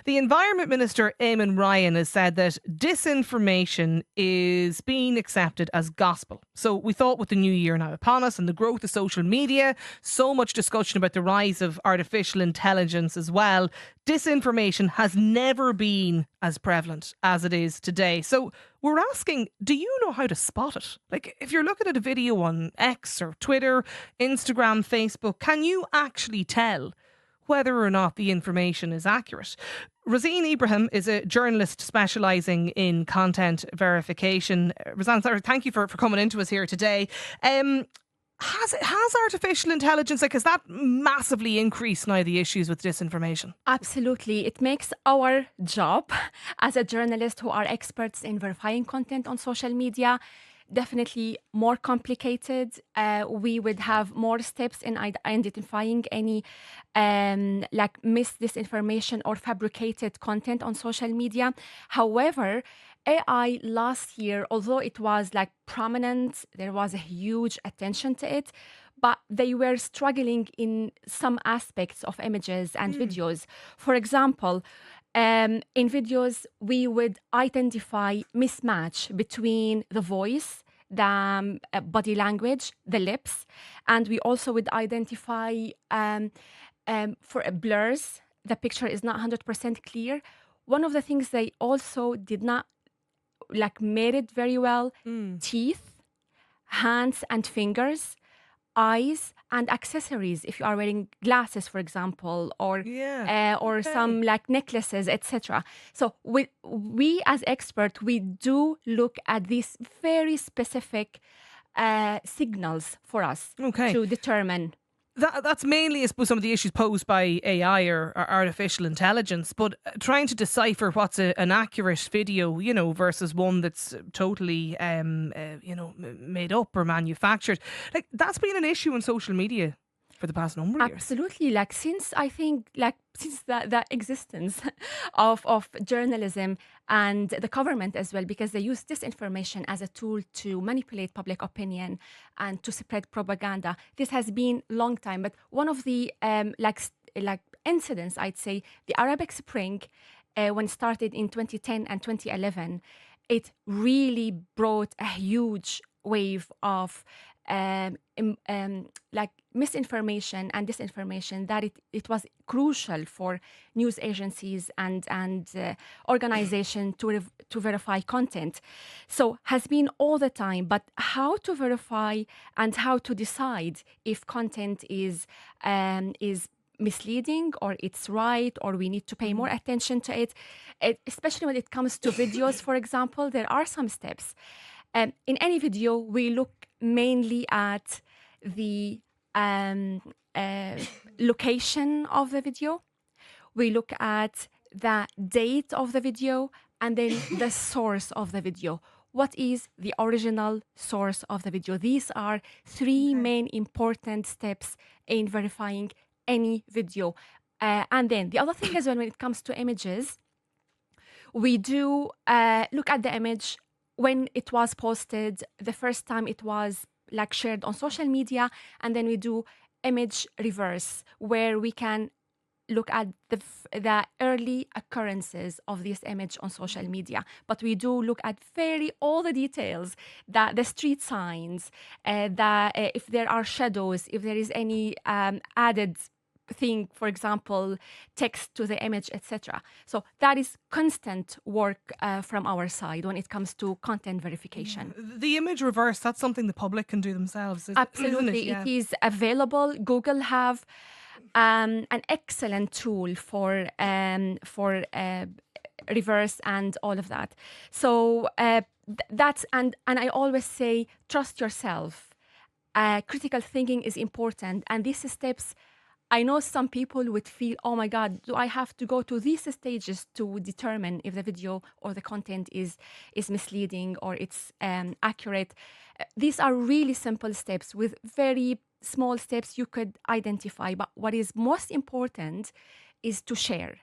The Environment Minister, Eamon Ryan, has said that disinformation is being accepted as gospel. So we thought, with the new year now upon us and the growth of social media, so much discussion about the rise of artificial intelligence as well, disinformation has never been as prevalent as it is today. So we're asking, do you know how to spot it? Like, if you're looking at a video on X or Twitter, Instagram, Facebook, can you actually tell whether or not the information is accurate? Razeen Ibrahim is a journalist specialising in content verification. Razan, sorry, thank you for coming into us here today. Has artificial intelligence, has that massively increased now the issues with disinformation? Absolutely. It makes our job as a journalist who are experts in verifying content on social media definitely more complicated. We would have more steps in identifying any disinformation or fabricated content on social media. However, AI last year, although it was prominent, there was a huge attention to it, but they were struggling in some aspects of images and videos. For example, in videos, we would identify mismatch between the voice, the body language, the lips, and we also would identify for blurs. The picture is not 100% clear. One of the things they also did not made it very well: teeth, hands and fingers, eyes, and accessories. If you are wearing glasses, for example, or some necklaces, etc. So we as experts, we do look at these very specific signals for us to determine. That's mainly, I suppose, some of the issues posed by AI or artificial intelligence, but trying to decipher what's an accurate video, versus one that's totally, made up or manufactured. That's been an issue in social media for the past number of years. Absolutely. Since the existence of journalism and the government as well, because they use disinformation as a tool to manipulate public opinion and to spread propaganda. This has been long time, but one of the incidents, I'd say, the Arabic Spring, when it started in 2010 and 2011, it really brought a huge wave of misinformation and disinformation that it was crucial for news agencies and organization to verify content. So has been all the time, but how to verify and how to decide if content is misleading or it's right, or we need to pay more attention to it, especially when it comes to videos, for example, there are some steps. In any video, we look mainly at the location of the video. We look at the date of the video, and then the source of the video. What is the original source of the video? These are three main important steps in verifying any video. And then the other thing as well, when it comes to images, we do look at the image when it was posted, the first time it was shared on social media, and then we do image reverse, where we can look at the early occurrences of this image on social media. But we do look at all the details, the street signs, if there are shadows, if there is any added thing, for example, text to the image, etc. So that is constant work from our side when it comes to content verification. The image reverse, that's something the public can do themselves. Absolutely. Isn't it? It is available. Google have an excellent tool for reverse and all of that. So that's and I always say, trust yourself. Critical thinking is important, and these steps, I know some people would feel, oh my God, do I have to go to these stages to determine if the video or the content is misleading or it's accurate? These are really simple steps. With very small steps you could identify. But what is most important is to share.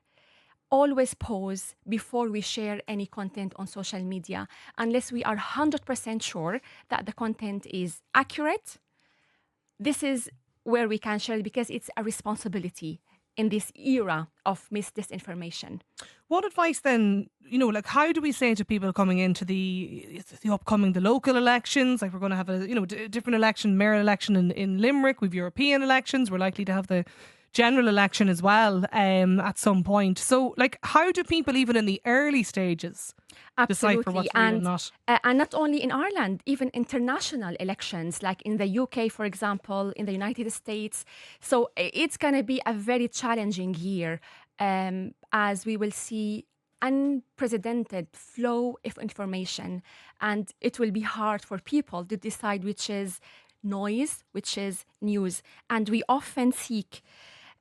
Always pause before we share any content on social media, unless we are 100% sure that the content is accurate. This is where we can share it, because it's a responsibility. in this era of disinformation. What advice then, like how do we say to people coming into the local elections, like we're going to have a, different election, mayoral election in Limerick, we've European elections, we're likely to have the general election as well at some point. So like how do people even in the early stages decipher Absolutely. what's real and not? And not only in Ireland, even international elections, like in the UK, for example, in the United States. So it's going to be a very challenging year as we will see unprecedented flow of information. And it will be hard for people to decide which is noise, which is news. And we often seek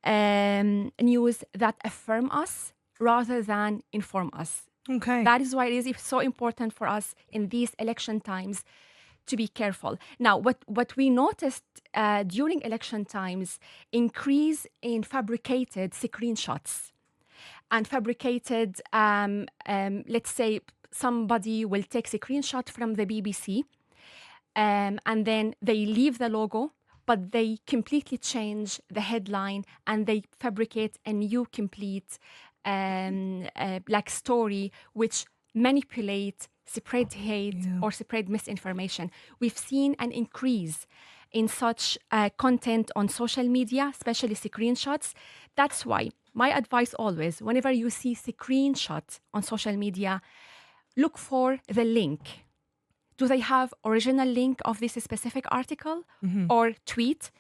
news that affirm us rather than inform us. Okay. That is why it is so important for us in these election times to be careful. Now, what we noticed during election times, increase in fabricated screenshots and fabricated, let's say somebody will take a screenshot from the BBC and then they leave the logo, but they completely change the headline and they fabricate a new complete like story which manipulate, spread hate or spread misinformation. We've seen an increase in such content on social media, especially screenshots. That's why my advice always, whenever you see screenshot on social media, look for the link. Do they have original link of this specific article or tweet?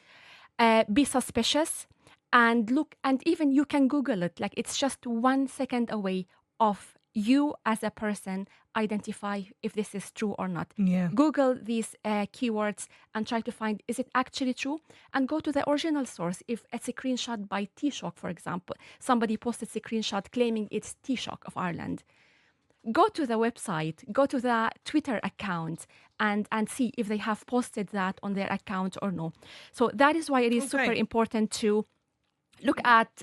Be suspicious. And look, and even you can Google it. Like it's just 1 second away of you as a person identify if this is true or not. Yeah. Google these keywords and try to find, is it actually true? And go to the original source. If it's a screenshot by Taoiseach, for example, somebody posted a screenshot claiming it's Taoiseach of Ireland. Go to the website, go to the Twitter account and see if they have posted that on their account or no. So that is why it is super important to look at,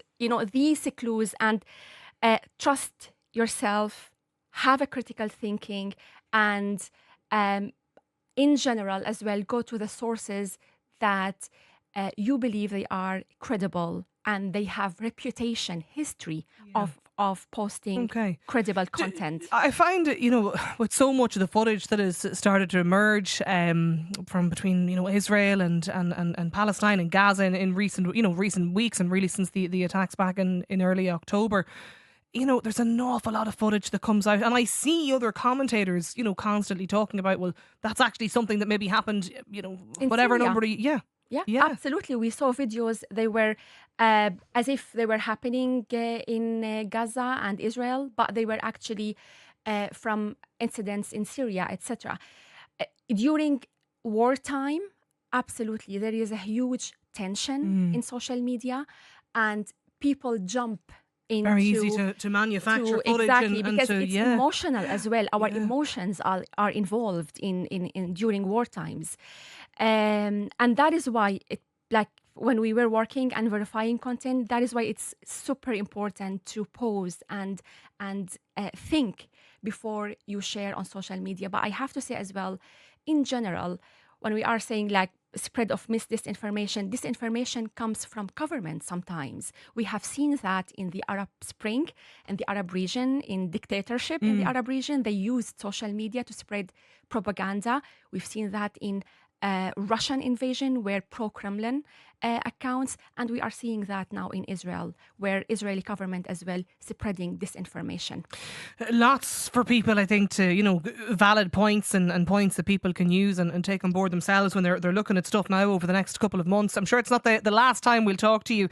these clues and trust yourself, have a critical thinking, and in general as well, go to the sources that you believe they are credible and they have reputation, history of posting credible content. I find, with so much of the footage that has started to emerge from between, Israel and Palestine and Gaza in recent weeks and really since the attacks back in early October, there's an awful lot of footage that comes out and I see other commentators, constantly talking about, well, that's actually something that maybe happened, whatever Syria. number. Yeah, absolutely. We saw videos, they were as if they were happening in Gaza and Israel, but they were actually from incidents in Syria, etc. During wartime, absolutely, there is a huge tension in social media and people jump into... Very easy to manufacture footage. Exactly, and because to, it's emotional as well. Our emotions are involved in during war times. And that is why when we were working and verifying content, that is why it's super important to pause and think before you share on social media. But I have to say as well, in general, when we are saying spread of disinformation, disinformation comes from government sometimes. We have seen that in the Arab Spring and the Arab region, in dictatorship in the Arab region, they used social media to spread propaganda. We've seen that in Russian invasion where pro-Kremlin accounts, and we are seeing that now in Israel where Israeli government as well spreading disinformation. Lots for people, I think, to valid points and points that people can use and take on board themselves when they're looking at stuff now over the next couple of months. I'm sure it's not the last time we'll talk to you.